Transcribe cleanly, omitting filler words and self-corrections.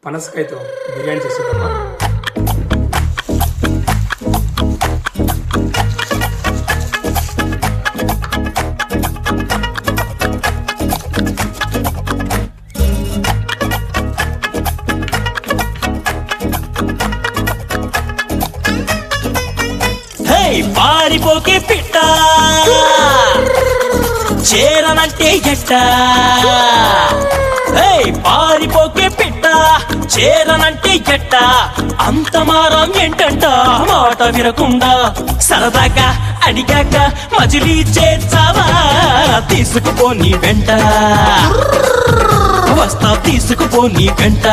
పనసకాయతో బిర్యానీ చేసేద్దామా? పారిపోకే పిట్ట చేరనంటే ఎట్ట, పారిపోకే పిట్ట చేరనంటే ఎట్ట, అంత మారం ఏంటంట మాట వినకుండా సరదాగా అడిగాక మజిలీ చేర్చావా, తీసుకుపోని వెంట వస్తా తీసుకుపోని వెంట.